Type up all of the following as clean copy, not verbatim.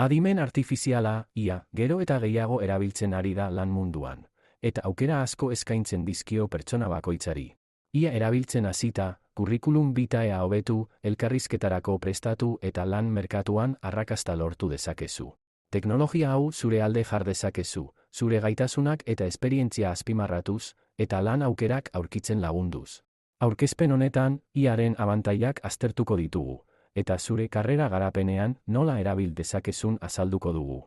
Adimen artifiziala, IA, gero eta gehiago erabiltzen ari da lan munduan, eta aukera asko eskaintzen dizkio pertsona bakoitzari. IA erabiltzen hasita, curriculum vitae hobetu, elkarrizketarako prestatu eta lan merkatuan arrakasta lortu dezakezu. Teknologia hau zure alde jar dezakezu, zure gaitasunak eta esperientzia azpimarratuz, eta lan aukerak aurkitzen lagunduz. Aurkezpen honetan, IA-ren abantailak aztertuko ditugu, eta zure karrera garapenean nola erabil dezakezun azalduko dugu.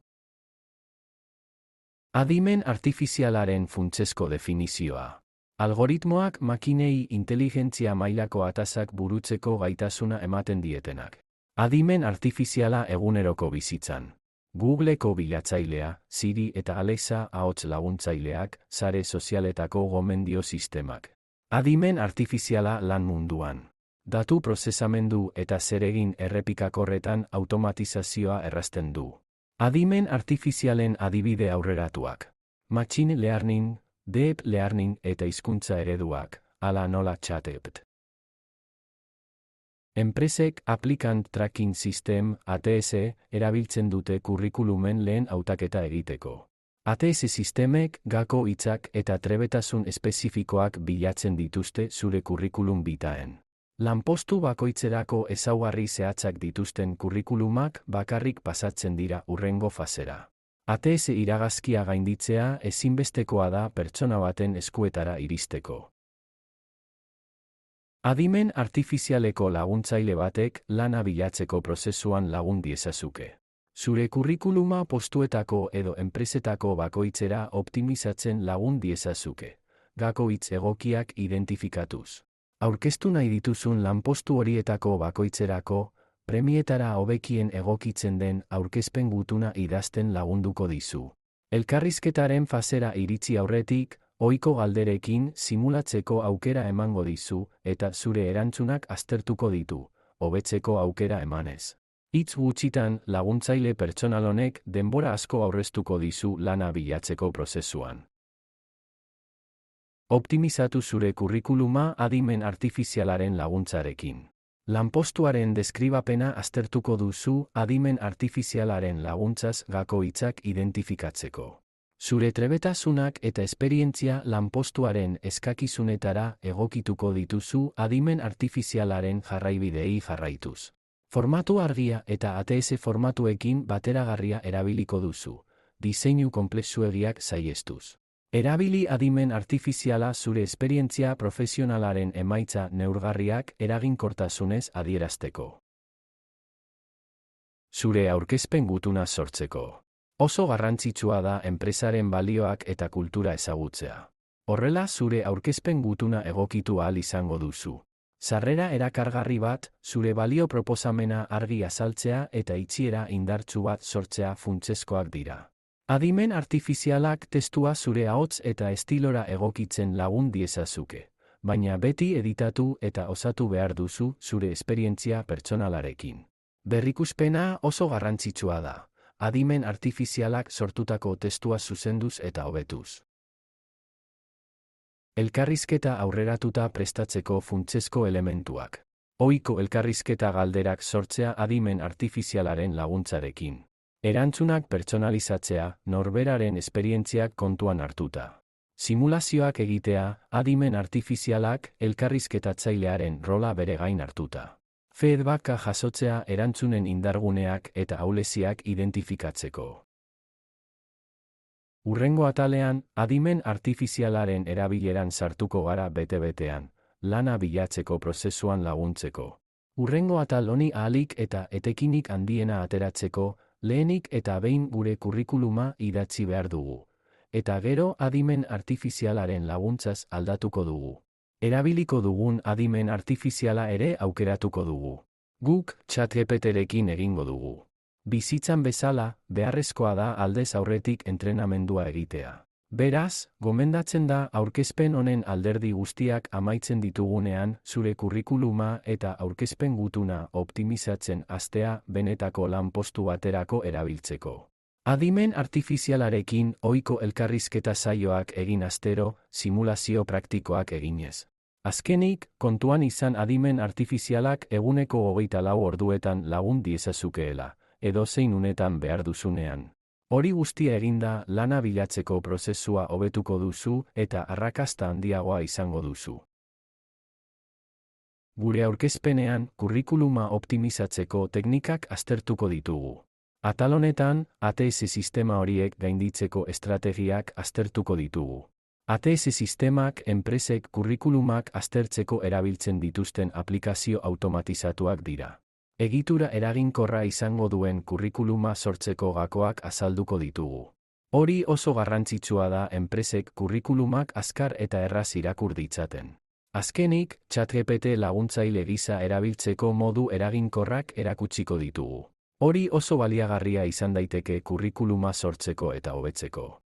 Adimen artifizialaren funtsezko definizioa. Algoritmoak makinei inteligentzia mailako atasak burutzeko gaitasuna ematen dietenak. Adimen artifiziala eguneroko bizitzan. Googleko bilatzailea, Siri eta Alexa ahots laguntzaileak, sare sozialetako gomendio sistemak. Adimen artifiziala lan munduan. Datu prozesamendu eta zeregin errepikakorretan automatizazioa errazten du. Adimen artifizialen adibide aurreratuak. Machine learning, deep learning eta hizkuntza ereduak, hala nola ChatGPT. Enpresek Applicant Tracking System, ATS, erabiltzen dute kurrikulumen lehen hautaketa egiteko. ATS sistemek gako hitzak eta trebetasun espezifikoak bilatzen dituzte zure kurrikulum vitaen. Lanpostu bakoitzerako ezaugarri zehatzak dituzten kurrikulumak bakarrik pasatzen dira hurrengo fasera. ATS iragazkia gainditzea ezinbestekoa da pertsona baten eskuetara iristeko. Adimen artifizialeko laguntzaile batek lana bilatzeko prozesuan lagun diezazuke. Zure kurrikuluma postuetako edo enpresetako bakoitzera optimizatzen lagun diezazuke. Gako hitz egokiak identifikatuz. Aurkeztu nahi dituzun lanpostu horietako bakoitzerako, premietara hobekien egokitzen den aurkezpen gutuna idazten lagunduko dizu. Elkarrizketaren fasera iritzi aurretik, ohiko galderekin simulatzeko aukera emango dizu eta zure erantzunak aztertuko ditu, hobetzeko aukera emanez. Hitz gutxitan laguntzaile pertsonal honek denbora asko aurreztuko dizu lana bilatzeko prozesuan. Optimizatu zure kurrikuluma adimen artifizialaren laguntzarekin. Lanpostuaren deskribapena aztertuko duzu adimen artifizialaren laguntzaz gako hitzak identifikatzeko. Zure trebetasunak eta esperientzia lanpostuaren eskakizunetara egokituko dituzu adimen artifizialaren jarraibidei jarraituz. Formatu argia eta ATS formatuekin bateragarria erabiliko duzu, diseinu konplexuegiak saihestuz. Erabili adimen artifiziala zure esperientzia profesionalaren emaitza neurgarriak eraginkortasunez adierazteko. Zure aurkezpen gutuna sortzeko. Oso garrantzitsua da enpresaren balioak eta kultura ezagutzea. Horrela zure aurkezpen gutuna egokitu ahal izango duzu. Sarrera erakargarri bat, zure balio proposamena argi azaltzea eta itxiera indartsu bat sortzea funtsezkoak dira. Adimen artifizialak testua zure ahots eta estilora egokitzen lagun diezazuke, baina beti editatu eta osatu behar duzu zure esperientzia pertsonalarekin. Berrikuspena oso garrantzitsua da. Adimen artifizialak sortutako testua zuzenduz eta hobetuz. Elkarrizketa aurreratuta prestatzeko funtsezko elementuak. Ohiko elkarrizketa galderak sortzea adimen artifizialaren laguntzarekin. Erantzunak pertsonalizatzea, norberaren esperientziak kontuan hartuta. Simulazioak egitea, adimen artifizialak elkarrizketatzailearen rola bere gain hartuta. Feedbacka jasotzea erantzunen indarguneak eta ahuleziak identifikatzeko. Hurrengo atalean, adimen artifizialaren erabileran sartuko gara bete-betean, lana bilatzeko prozesuan laguntzeko. Hurrengo atal honi ahalik eta etekinik handiena ateratzeko, lehenik eta behin gure kurrikuluma idatzi behar dugu. Eta gero adimen artifizialaren laguntzaz aldatuko dugu. Erabiliko dugun adimen artifiziala ere aukeratuko dugu. Guk ChatGPTrekin egingo dugu. Bizitzan bezala, beharrezkoa da aldez aurretik entrenamendua egitea. Beraz, gomendatzen da aurkezpen honen alderdi guztiak amaitzen ditugunean zure kurrikuluma eta aurkezpen gutuna optimizatzen hastea benetako lanpostu baterako erabiltzeko. Adimen artifizialarekin ohiko elkarrizketa saioak egin astero, simulazio praktikoak eginez. Azkenik, kontuan izan adimen artifizialak eguneko 24 orduetan lagun diezazukeela, edozein unetan behar duzunean. Hori guztia eginda lana bilatzeko prozesua hobetuko duzu eta arrakasta handiagoa izango duzu. Gure aurkezpenean, kurrikuluma optimizatzeko teknikak aztertuko ditugu. Atal honetan, ATS sistema horiek gainditzeko estrategiak aztertuko ditugu. ATS sistemak enpresek kurrikulumak aztertzeko erabiltzen dituzten aplikazio automatizatuak dira. Egitura eraginkorra izango duen kurrikuluma sortzeko gakoak azalduko ditugu. Hori oso garrantzitsua da enpresek kurrikulumak azkar eta erraz irakur ditzaten. Azkenik, ChatGPT laguntzaile gisa erabiltzeko modu eraginkorrak erakutsiko ditugu. Hori oso baliagarria izan daiteke kurrikuluma sortzeko eta hobetzeko.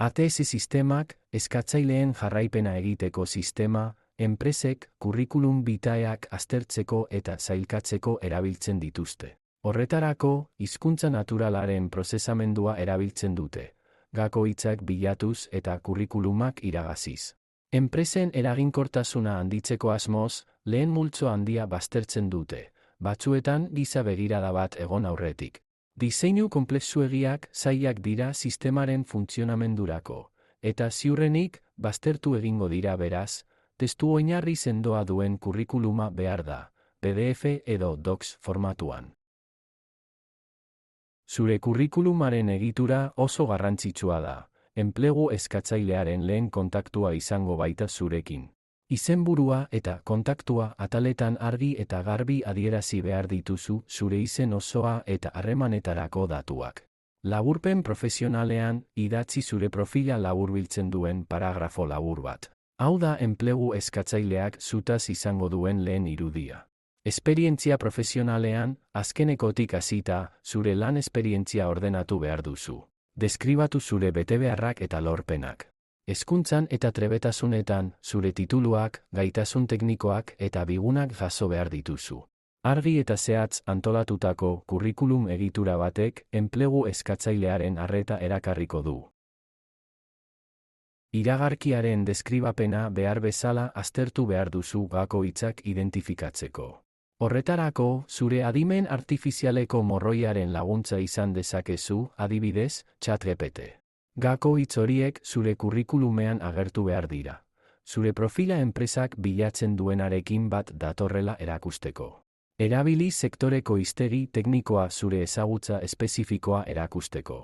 ATS sistemak, eskatzaileen jarraipena egiteko sistema, enpresek kurrikulum bitaeak aztertzeko eta sailkatzeko erabiltzen dituzte. Horretarako, hizkuntza naturalaren prozesamendua erabiltzen dute, gako hitzak bilatuz eta kurrikulumak iragaziz. Enpresen eraginkortasuna handitzeko asmoz, lehen multzo handia baztertzen dute, batzuetan giza begirada bat egon aurretik. Diseinu konplexuegiak zailak dira sistemaren funtzionamendurako, eta ziurrenik baztertu egingo dira beraz, testu oinarri sendoa duen kurrikuluma behar da, PDF edo Docs formatuan. Zure kurrikulumaren egitura oso garrantzitsua da, enplegu eskatzailearen lehen kontaktua izango baita zurekin. Izenburua eta kontaktua ataletan argi eta garbi adierazi behar dituzu zure izen osoa eta harremanetarako datuak. Laburpen profesionalean, idatzi zure profila laburbiltzen duen paragrafo labur bat. Hau da enplegu eskatzaileak zutaz izango duen lehen irudia. Esperientzia profesionalean, azkenekotik hasita, zure lan esperientzia ordenatu behar duzu. Deskribatu zure betebeharrak eta lorpenak. Hezkuntzan eta trebetasunetan, zure tituluak, gaitasun teknikoak eta bigunak jaso behar dituzu. Argi eta zehatz antolatutako kurrikulum egitura batek enplegu eskatzailearen arreta erakarriko du. Iragarkiaren deskribapena behar bezala aztertu behar duzu gako hitzak identifikatzeko. Horretarako, zure adimen artifizialeko morroiaren laguntza izan dezakezu, adibidez, ChatGPT. Gako hitz horiek zure kurrikulumean agertu behar dira. Zure profila enpresak bilatzen duenarekin bat datorrela erakusteko. Erabili sektoreko hiztegi teknikoa zure ezagutza espezifikoa erakusteko.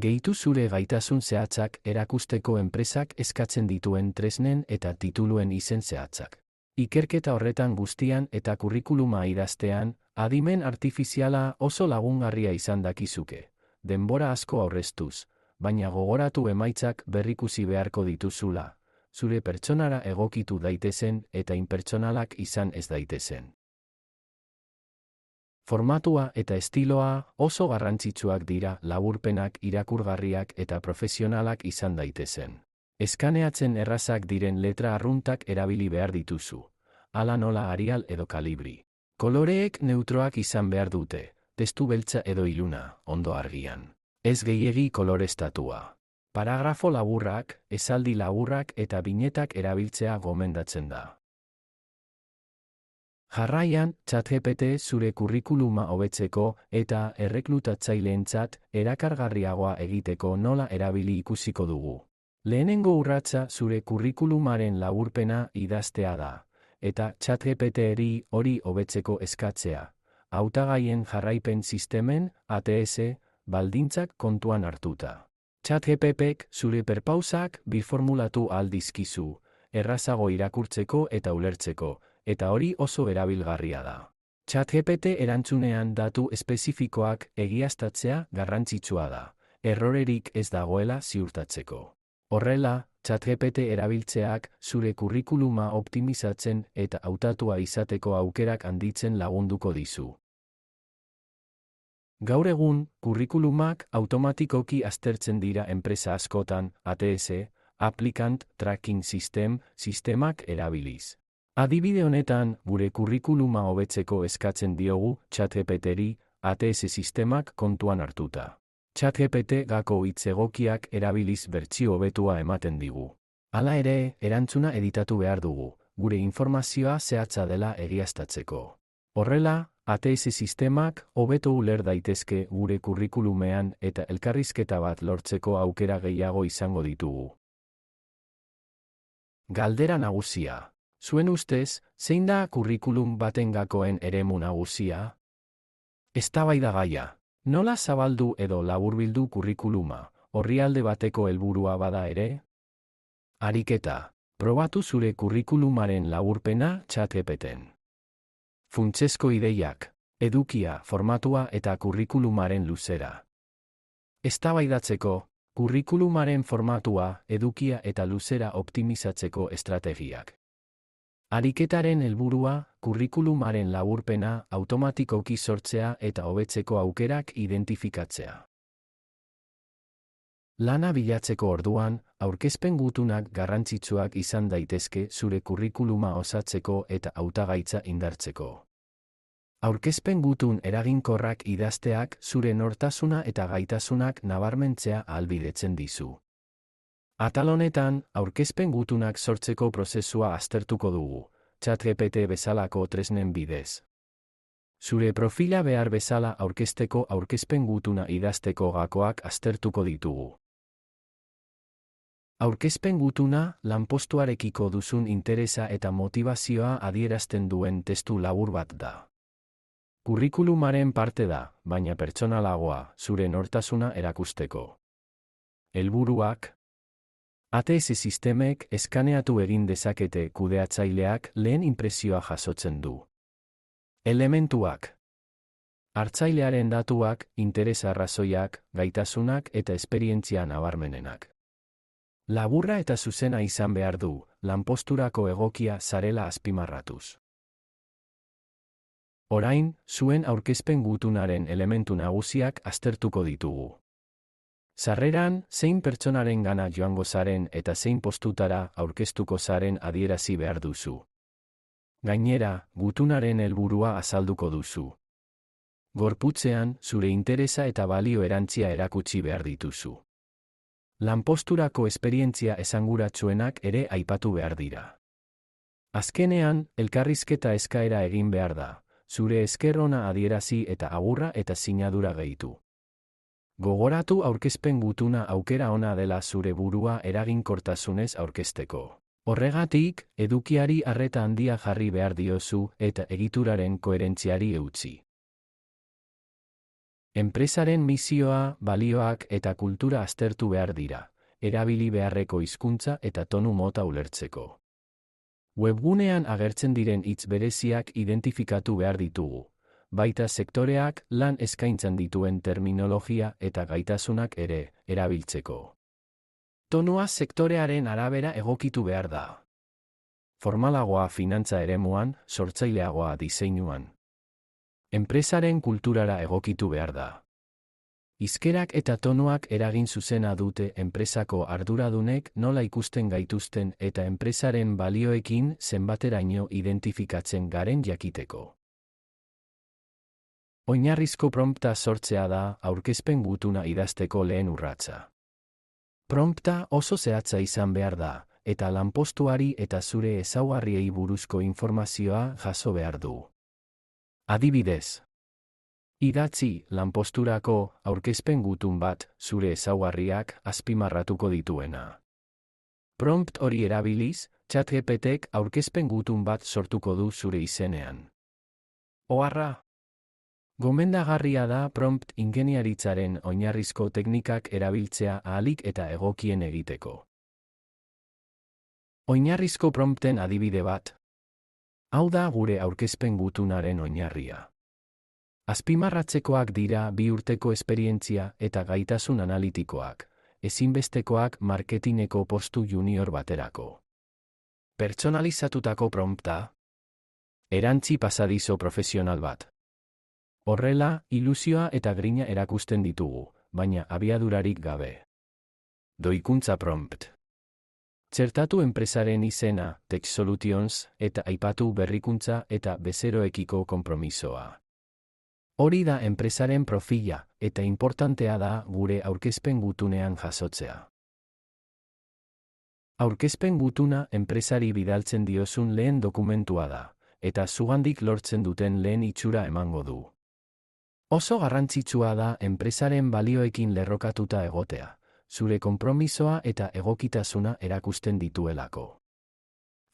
Gehitu zure gaitasun zehatzak erakusteko enpresak eskatzen dituen tresnen eta tituluen izen zehatzak. Ikerketa horretan guztian eta kurrikuluma idaztean, adimen artifiziala oso lagungarria izan dakizuke. Denbora asko aurreztuz, baina gogoratu emaitzak berrikusi beharko dituzula, zure pertsonara egokitu daitezen eta inpertsonalak izan ez daitezen. Formatua eta estiloa oso garrantzitsuak dira laburpenak irakurgarriak eta profesionalak izan daitezen. Eskaneatzen errazak diren letra arruntak erabili behar dituzu, hala nola Arial edo Calibri. Koloreek neutroak izan behar dute, testu beltza edo iluna, ondo argian. Ez gehiegi koloreztatua. Paragrafo laburrak, esaldi laburrak eta binetak erabiltzea gomendatzen da. Jarraian, ChatGPT zure kurrikuluma hobetzeko eta erreklutatzaileentzat erakargarriagoa egiteko nola erabili ikusiko dugu. Lehenengo urratsa zure kurrikulumaren laburpena idaztea da, eta ChatGPT-eri hori hobetzeko eskatzea. Hautagaien jarraipen sistemen, ATS, baldintzak kontuan hartuta. ChatGPTek zure perpausak birformulatu ahal dizkizu, errazago irakurtzeko eta ulertzeko, eta hori oso erabilgarria da. ChatGPT erantzunean datu espezifikoak egiaztatzea garrantzitsua da, errorerik ez dagoela ziurtatzeko. Horrela, ChatGPT erabiltzeak zure kurrikuluma optimizatzen eta hautatua izateko aukerak handitzen lagunduko dizu. Gaur egun, kurrikulumak automatikoki aztertzen dira enpresa askotan, ATS, Applicant Tracking System, sistemak erabiliz. Adibide honetan, gure kurrikuluma hobetzeko eskatzen diogu ChatGPT-ri, ATS sistemak kontuan hartuta. ChatGPT gako hitz egokiak erabiliz bertsio hobetua ematen digu. Hala ere, erantzuna editatu behar dugu, gure informazioa zehatza dela egiaztatzeko. Horrela, ATS sistemak hobeto uler daitezke gure kurrikulumean eta elkarrizketa bat lortzeko aukera gehiago izango ditugu. Galdera nagusia. Zuen ustez, zein da kurrikulum baten gakoen eremu nagusia? Eztabaidagaia. Nola zabaldu edo laburbildu kurrikuluma, orrialde bateko helburua bada ere? Ariketa. Probatu zure kurrikulumaren laburpena ChatGPTen. Funtsezko ideiak, edukia, formatua eta kurrikulumaren luzera. Eztabaidatzeko, kurrikulumaren formatua, edukia eta luzera optimizatzeko estrategiak. Ariketaren helburua, kurrikulumaren laburpena automatikoki sortzea eta hobetzeko aukerak identifikatzea. Lana bilatzeko orduan, aurkezpen gutunak garrantzitsuak izan daitezke zure kurrikuluma osatzeko eta hautagaitza indartzeko. Aurkezpen gutun eraginkorrak idazteak zure nortasuna eta gaitasunak nabarmentzea ahalbidetzen dizu. Atal honetan, aurkezpen gutunak sortzeko prozesua aztertuko dugu, ChatGPT bezalako tresnen bidez. Zure profila behar bezala aurkezteko aurkezpen gutuna idazteko gakoak aztertuko ditugu. Aurkezpen gutuna, lanpostuarekiko duzun interesa eta motivazioa adierazten duen testu labur bat da. Kurrikulumaren parte da, baina pertsonalagoa, zure nortasuna erakusteko. Helburuak. ATS sistemek eskaneatu egin dezakete kudeatzaileak lehen inpresioa jasotzen du. Elementuak. Hartzailearen datuak, interes arrazoiak, gaitasunak eta esperientzia nabarmenenak. Laburra eta zuzena izan behar du, lanposturako egokia zarela azpimarratuz. Orain, zuen aurkezpen gutunaren elementu nagusiak aztertuko ditugu. Sarreran, zein pertsonaren gana joango zaren eta zein postutara aurkeztuko zaren adierazi behar duzu. Gainera, gutunaren helburua azalduko duzu. Gorputzean, zure interesa eta balio erantzia erakutsi behar dituzu. Lanposturako esperientzia esanguratsuenak ere aipatu behar dira. Azkenean, elkarrizketa eskaera egin behar da, zure esker ona adierazi eta agurra eta sinadura gehitu. Gogoratu aurkezpen gutuna aukera ona dela zure burua eraginkortasunez aurkezteko. Horregatik, edukiari arreta handia jarri behar diozu eta egituraren koherentziari eutsi. Enpresaren misioa, balioak eta kultura aztertu behar dira, erabili beharreko hizkuntza eta tonu mota ulertzeko. Webgunean agertzen diren hitz bereziak identifikatu behar ditugu, baita sektoreak lan eskaintzan dituen terminologia eta gaitasunak ere erabiltzeko. Tonua sektorearen arabera egokitu behar da. Formalagoa finantza eremuan, sortzaileagoa diseinuan. Enpresaren kulturara egokitu behar da. Hizkerak eta tonuak eragin zuzena dute enpresako arduradunek nola ikusten gaituzten eta enpresaren balioekin zenbateraino identifikatzen garen jakiteko. Oinarrizko prompta sortzea da aurkezpen gutuna idazteko lehen urratsa. Prompta oso zehatza izan behar da, eta lanpostuari eta zure ezaugarriei buruzko informazioa jaso behar du. Adibidez. Idatzi, lanposturako, aurkezpen gutun bat, zure ezaugarriak azpimarratuko dituena. Prompt hori erabiliz, ChatGPTek aurkezpen gutun bat sortuko du zure izenean. Oharra! Gomendagarria da prompt ingeniaritzaren oinarrizko teknikak erabiltzea ahalik eta egokien egiteko. Oinarrizko prompten adibide bat. Hau da gure aurkezpen gutunaren oinarria. Azpimarratzekoak dira 2 urteko esperientzia eta gaitasun analitikoak, ezinbestekoak marketineko postu junior baterako. Pertsonalizatutako prompta. Erantzi pasadizo profesional bat. Horrela, ilusioa eta grina erakusten ditugu, baina abiadurarik gabe. Doikuntza prompt. Txertatu enpresaren izena, Tech Solutions, eta aipatu berrikuntza eta bezeroekiko konpromisoa. Hori da enpresaren profila, eta importantea da gure aurkezpen gutunean jasotzea. Aurkezpen gutuna enpresari bidaltzen diozun lehen dokumentua da, eta zugandik lortzen duten lehen itxura emango du. Oso garrantzitsua da enpresaren balioekin lerrokatuta egotea, zure konpromisoa eta egokitasuna erakusten dituelako.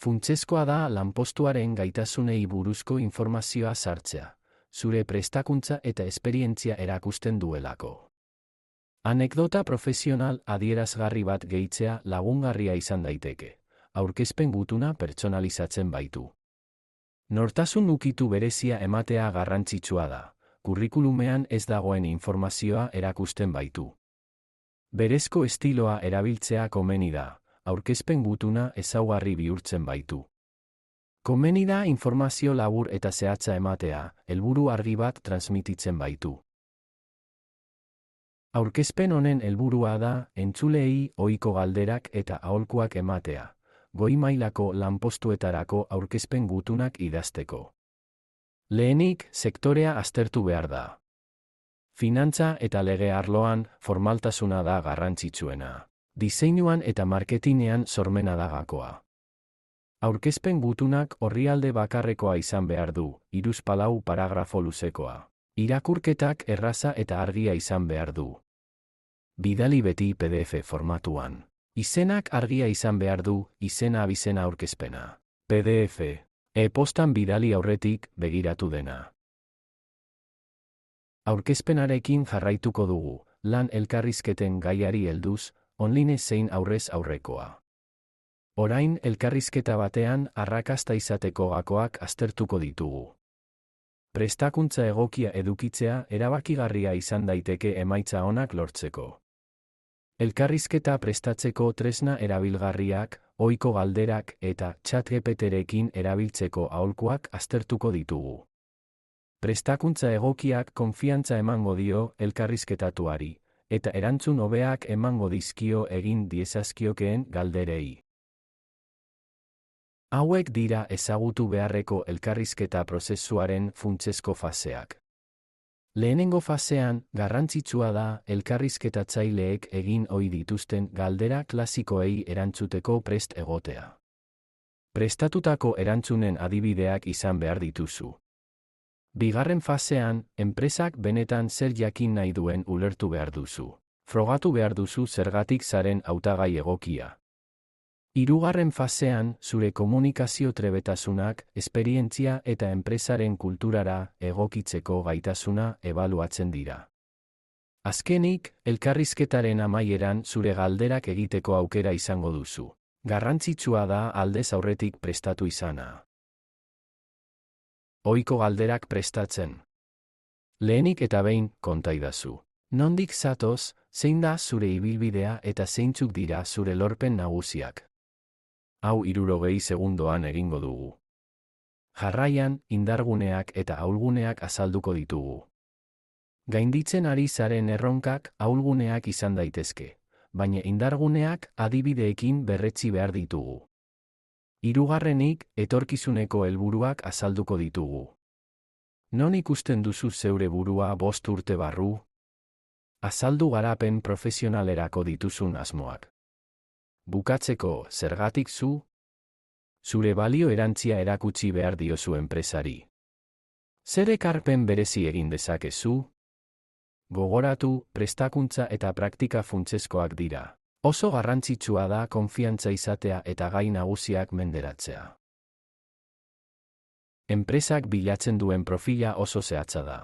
Funtsezkoa da lanpostuaren gaitasunei buruzko informazioa sartzea, zure prestakuntza eta esperientzia erakusten duelako. Anekdota profesional adierazgarri bat gehitzea lagungarria izan daiteke, aurkezpen gutuna pertsonalizatzen baitu. Nortasun ukitu berezia ematea garrantzitsua da, kurrikulumean ez dagoen informazioa erakusten baitu. Berezko estiloa erabiltzea komeni da, aurkezpen gutuna ezaugarri bihurtzen baitu. Komeni da informazio labur eta zehatza ematea, helburu argi bat transmititzen baitu. Aurkezpen honen helburua da, entzuleei ohiko galderak eta aholkuak ematea, goi mailako lanpostuetarako aurkezpen gutunak idazteko. Lehenik, sektorea aztertu behar da. Finantza eta lege arloan, formaltasuna da garrantzitsuena. Diseinuan eta marketinean sormena da gakoa. Aurkezpen gutunak orrialde bakarrekoa izan behar du, 3-4 paragrafo luzekoa. Irakurketak erraza eta argia izan behar du. Bidali beti PDF formatuan. Izenak argia izan behar du, izena abizena aurkezpena. PDF. E-postan bidali aurretik, begiratu dena. Aurkezpenarekin jarraituko dugu, lan elkarrizketen gaiari helduz, online zein aurrez aurrekoa. Orain elkarrizketa batean arrakasta izateko gakoak aztertuko ditugu. Prestakuntza egokia edukitzea erabakigarria izan daiteke emaitza onak lortzeko. Elkarrizketa prestatzeko tresna erabilgarriak, ohiko galderak eta ChatGPTrekin erabiltzeko aholkuak aztertuko ditugu. Prestakuntza egokiak konfiantza emango dio elkarrizketatuari, eta erantzun hobeak emango dizkio egin diezazkiokeen galderei. Hauek dira ezagutu beharreko elkarrizketa prozesuaren funtsezko faseak. Lehenengo fasean, garrantzitsua da elkarrizketatzaileek egin ohi dituzten galdera klasikoei erantzuteko prest egotea. Prestatutako erantzunen adibideak izan behar dituzu. Bigarren fasean, enpresak benetan zer jakin nahi duen ulertu behar duzu. Frogatu behar duzu zergatik zaren hautagai egokia. Hirugarren fasean, zure komunikazio trebetasunak, esperientzia eta enpresaren kulturara egokitzeko gaitasuna ebaluatzen dira. Azkenik, elkarrizketaren amaieran zure galderak egiteko aukera izango duzu. Garrantzitsua da aldez aurretik prestatu izana. Ohiko galderak prestatzen. Lehenik eta behin, kontaidazu. Nondik zatoz, zein da zure ibilbidea eta zeintzuk dira zure lorpen nagusiak. Hau 60 segundoan egingo dugu. Jarraian, indarguneak eta ahulguneak azalduko ditugu. Gainditzen ari zaren erronkak ahulguneak izan daitezke, baina indarguneak adibideekin berretsi behar ditugu. Hirugarrenik, etorkizuneko helburuak azalduko ditugu. Non ikusten duzu zeure burua 5 urte barru? Azaldu garapen profesionalerako dituzun asmoak. Bukatzeko, zergatik zu? Zure balio erantzia erakutsi behar diozu enpresari. Zer ekarpen berezi egin dezakezu? Gogoratu, prestakuntza eta praktika funtsezkoak dira. Oso garrantzitsua da konfiantza izatea eta gai nagusiak menderatzea. Enpresak bilatzen duen profila oso zehatza da.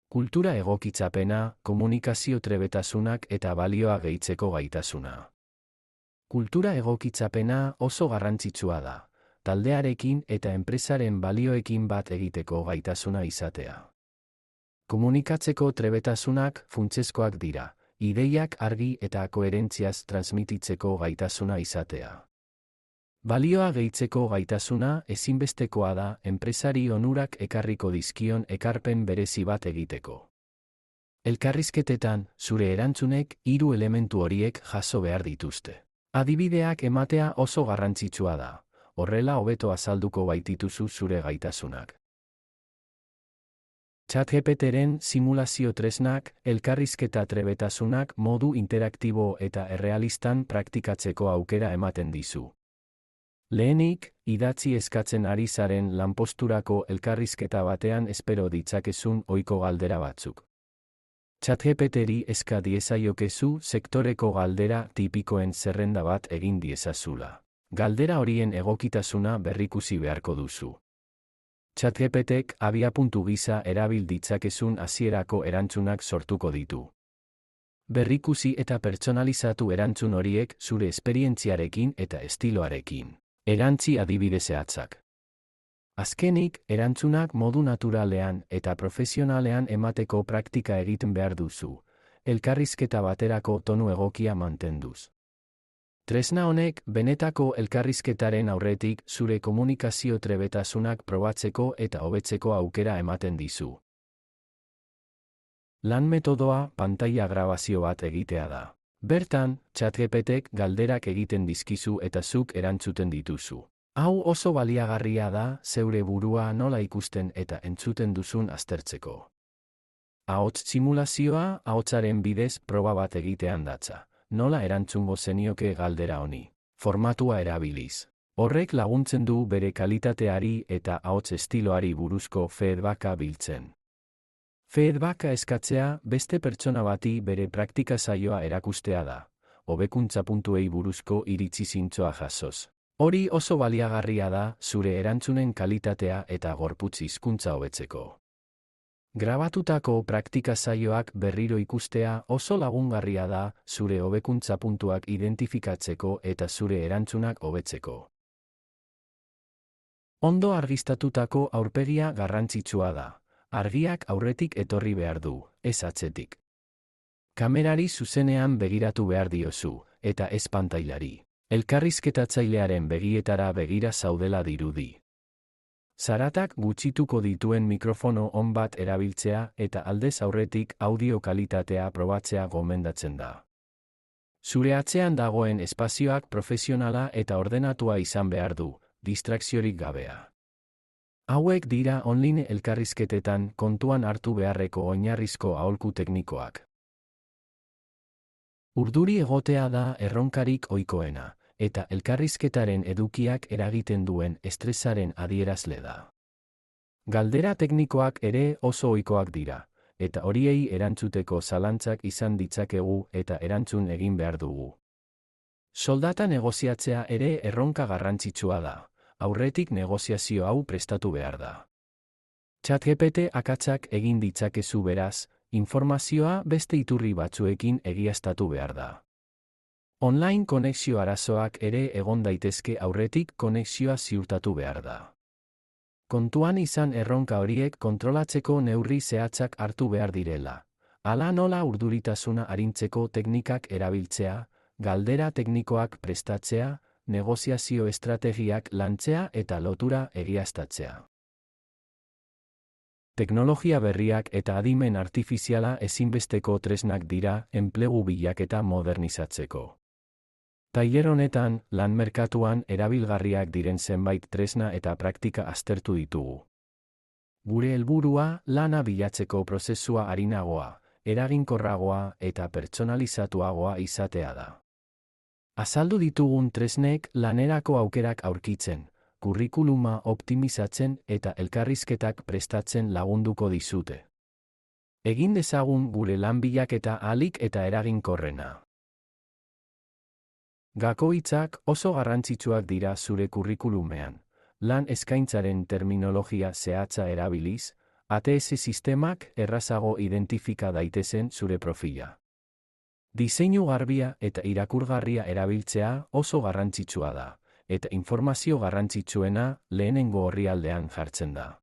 Kultura egokitzapena, komunikazio trebetasunak eta balioa gehitzeko gaitasuna. Kultura egokitzapena oso garrantzitsua da, taldearekin eta enpresaren balioekin bat egiteko gaitasuna izatea. Komunikatzeko trebetasunak funtsezkoak dira, ideiak argi eta koherentziaz transmititzeko gaitasuna izatea. Balioa gehitzeko gaitasuna ezinbestekoa da enpresari onurak ekarriko dizkion ekarpen berezi bat egiteko. Elkarrizketetan, zure erantzunek 3 elementu horiek jaso behar dituzte. Adibideak ematea oso garrantzitsua da, horrela hobeto azalduko baitituzu zure gaitasunak. ChatGPTren simulazio tresnak, elkarrizketa trebetasunak modu interaktibo eta errealistan praktikatzeko aukera ematen dizu. Lehenik, idatzi eskatzen ari zaren lanposturako elkarrizketa batean espero ditzakezun ohiko galdera batzuk. ChatGPTri eska diezaiokezu sektoreko galdera tipikoen zerrenda bat egin diezazula. Galdera horien egokitasuna berrikusi beharko duzu. ChatGPTek abiapuntu gisa erabil ditzakezun hasierako erantzunak sortuko ditu. Berrikusi eta pertsonalizatu erantzun horiek zure esperientziarekin eta estiloarekin. Erantzi adibide zehatzak. Azkenik, erantzunak modu naturalean eta profesionalean emateko praktika egiten behar duzu, elkarrizketa baterako tonu egokia mantenduz. Tresna honek benetako elkarrizketaren aurretik zure komunikazio trebetasunak probatzeko eta hobetzeko aukera ematen dizu. Lan metodoa pantaila grabazio bat egitea da. Bertan, ChatGPTek galderak egiten dizkizu eta zuk erantzuten dituzu. Hau oso baliagarria da zeure burua nola ikusten eta entzuten duzun aztertzeko. Ahots simulazioa ahotsaren bidez proba bat egitean datza. Nola erantzungo zenioke galdera honi. Formatua erabiliz. Horrek laguntzen du bere kalitateari eta ahots estiloari buruzko feedbacka biltzen. Feedbacka eskatzea beste pertsona bati bere praktika saioa erakustea da. Hobekuntza puntuei buruzko iritzi zintzoa jasoz. Hori oso baliagarria da zure erantzunen kalitatea eta gorputz hizkuntza hobetzeko. Grabatutako praktika saioak berriro ikustea oso lagungarria da zure hobekuntza puntuak identifikatzeko eta zure erantzunak hobetzeko. Ondo argiztatutako aurpegia garrantzitsua da. Argiak aurretik etorri behar du, ez atzetik. Kamerari zuzenean begiratu behar diozu, eta ez pantailari. Elkarrizketatzailearen begietara begira zaudela dirudi. Zaratak gutxituko dituen mikrofono on bat erabiltzea eta aldez aurretik audio kalitatea probatzea gomendatzen da. Zure atzean dagoen espazioak profesionala eta ordenatua izan behar du, distrakziorik gabea. Hauek dira online elkarrizketetan kontuan hartu beharreko oinarrizko aholku teknikoak. Urduri egotea da erronkarik ohikoena, eta elkarrizketaren edukiak eragiten duen estresaren adierazle da. Galdera teknikoak ere oso ohikoak dira, eta horiei erantzuteko zalantzak izan ditzakegu eta erantzun egin behar dugu. Soldata negoziatzea ere erronka garrantzitsua da. Aurretik negoziazio hau prestatu behar da. ChatGPT akatsak egin ditzakezu beraz, informazioa beste iturri batzuekin egiaztatu behar da. Online konexio arazoak ere egon daitezke aurretik konexioa ziurtatu behar da. Kontuan izan erronka horiek kontrolatzeko neurri zehatzak hartu behar direla. Hala nola urduritasuna arintzeko teknikak erabiltzea, galdera teknikoak prestatzea, negoziazio estrategiak lantzea eta lotura egiaztatzea. Teknologia berriak eta adimen artifiziala ezinbesteko tresnak dira enplegu bilaketa modernizatzeko. Tailer honetan, lan merkatuan erabilgarriak diren zenbait tresna eta praktika aztertu ditugu. Gure helburua lana bilatzeko prozesua arinagoa, eraginkorragoa eta pertsonalizatuagoa izatea da. Azaldu ditugun tresnek lanerako aukerak aurkitzen, kurrikuluma optimizatzen eta elkarrizketak prestatzen lagunduko dizute. Egin dezagun gure lan bilaketa ahalik eta eraginkorrena. Gakoitzak oso garrantzitsuak dira zure kurrikulumean. Lan eskaintzaren terminologia zehatza erabiliz, ATS sistemak errazago identifika daitezen zure profila. Diseinu garbia eta irakurgarria erabiltzea oso garrantzitsua da, eta informazio garrantzitsuena lehenengo orrialdean jartzen da.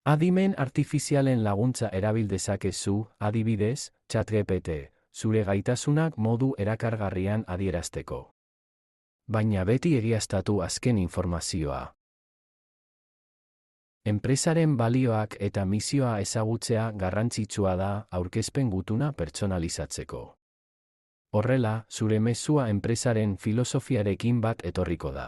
Adimen artifizialen laguntza erabil dezakezu, adibidez, ChatGPT, zure gaitasunak modu erakargarrian adierazteko. Baina beti egiaztatu azken informazioa. Enpresaren balioak eta misioa ezagutzea garrantzitsua da aurkezpen gutuna pertsonalizatzeko. Horrela, zure mezua enpresaren filosofiarekin bat etorriko da.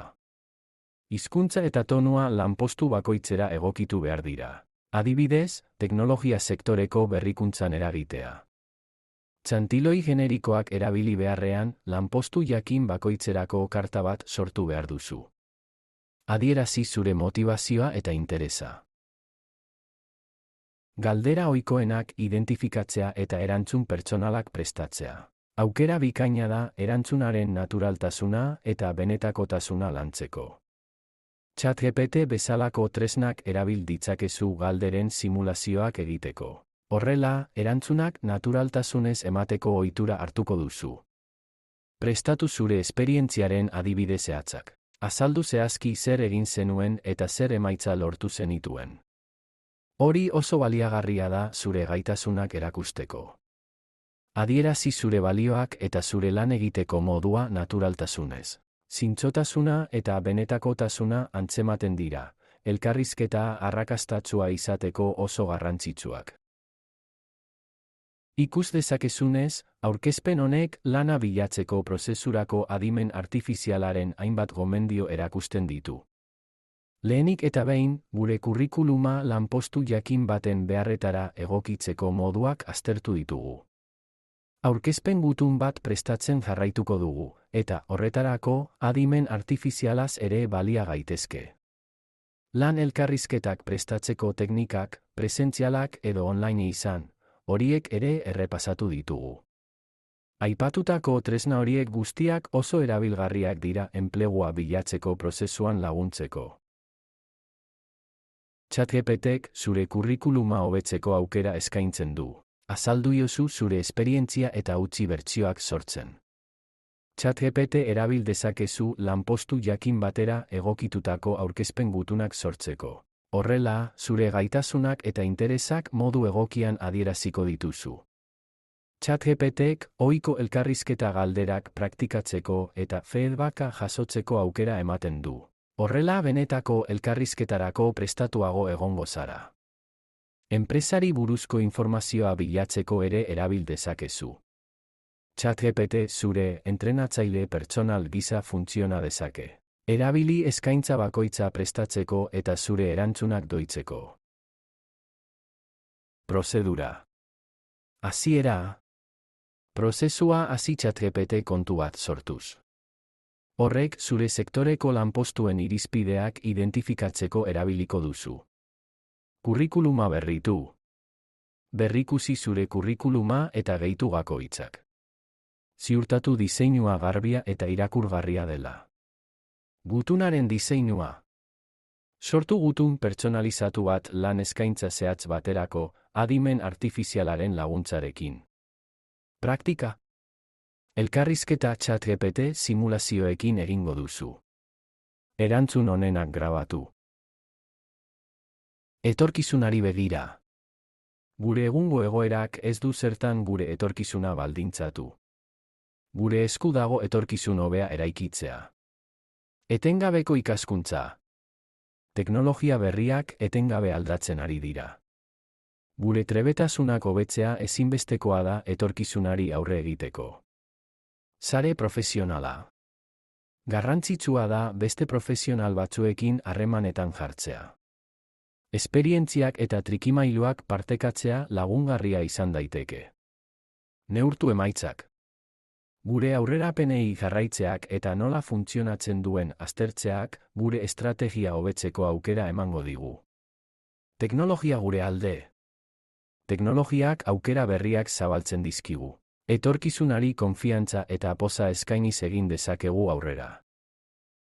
Hizkuntza eta tonua lanpostu bakoitzera egokitu behar dira. Adibidez, teknologia sektoreko berrikuntzan eragitea. Txantiloi generikoak erabili beharrean, lanpostu jakin bakoitzerako karta bat sortu behar duzu. Adierazi zure motivazioa eta interesa. Galdera ohikoenak identifikatzea eta erantzun pertsonalak prestatzea. Aukera bikaina da erantzunaren naturaltasuna eta benetakotasuna lantzeko. ChatGPT bezalako tresnak erabil ditzakezu galderen simulazioak egiteko. Horrela, erantzunak naturaltasunez emateko ohitura hartuko duzu. Prestatu zure esperientziaren adibide zehatzak. Azaldu zehazki zer egin zenuen eta zer emaitza lortu zenituen. Hori oso baliagarria da zure gaitasunak erakusteko. Adierazi zure balioak eta zure lan egiteko modua naturaltasunez. Zintzotasuna eta benetakotasuna antzematen dira, elkarrizketa arrakastatsua izateko oso garrantzitsuak. Ikus dezakezunez, aurkezpen honek lana bilatzeko prozesurako adimen artifizialaren hainbat gomendio erakusten ditu. Lehenik eta behin, gure kurrikuluma lanpostu jakin baten beharretara egokitzeko moduak aztertu ditugu. Aurkezpen gutun bat prestatzen jarraituko dugu, eta horretarako adimen artifizialaz ere balia gaitezke. Lan elkarrizketak prestatzeko teknikak, presentzialak edo online izan, horiek ere errepasatu ditugu. Aipatutako tresna horiek guztiak oso erabilgarriak dira enplegua bilatzeko prozesuan laguntzeko. ChatGPTek zure kurrikuluma hobetzeko aukera eskaintzen du. Azaldu iozu zure esperientzia eta utzi bertsioak sortzen. ChatGPT erabil dezakezu lanpostu jakin batera egokitutako aurkezpen gutunak sortzeko. Horrela, zure gaitasunak eta interesak modu egokian adieraziko dituzu. ChatGPTek ohiko elkarrizketa galderak praktikatzeko eta feedbacka jasotzeko aukera ematen du. Horrela benetako elkarrizketarako prestatuago egongo zara. Enpresari buruzko informazioa bilatzeko ere erabil dezakezu. ChatGPT zure entrenatzaile pertsonal gisa funtziona dezake. Erabili eskaintza bakoitza prestatzeko eta zure erantzunak doitzeko. Prozedura. Hasiera. Prozesua hasi ChatGPT kontu bat sortuz. Horrek zure sektoreko lanpostuen irizpideak identifikatzeko erabiliko duzu. Kurrikuluma berritu. Berrikusi zure kurrikuluma eta gehitu gakoitzak. Ziurtatu diseinua garbia eta irakurgarria dela. Gutunaren diseinua. Sortu gutun pertsonalizatu bat lan eskaintza zehatz baterako adimen artifizialaren laguntzarekin. Praktika. Elkarrizketa ChatGPT simulazioekin egingo duzu. Erantzun onenak grabatu. Etorkizunari begira. Gure egungo egoerak ez du zertan gure etorkizuna baldintzatu. Gure esku dago etorkizun hobea eraikitzea. Etengabeko ikaskuntza. Teknologia berriak etengabe aldatzen ari dira. Gure trebetasunak hobetzea ezinbestekoa da etorkizunari aurre egiteko. Sare profesionala. Garrantzitsua da beste profesional batzuekin harremanetan jartzea. Esperientziak eta trikimailuak partekatzea lagungarria izan daiteke. Neurtu emaitzak. Gure aurrerapenei jarraitzeak eta nola funtzionatzen duen aztertzeak gure estrategia hobetzeko aukera emango digu. Teknologia gure alde. Teknologiak aukera berriak zabaltzen dizkigu. Etorkizunari konfiantza eta poza eskainiz egin dezakegu aurrera.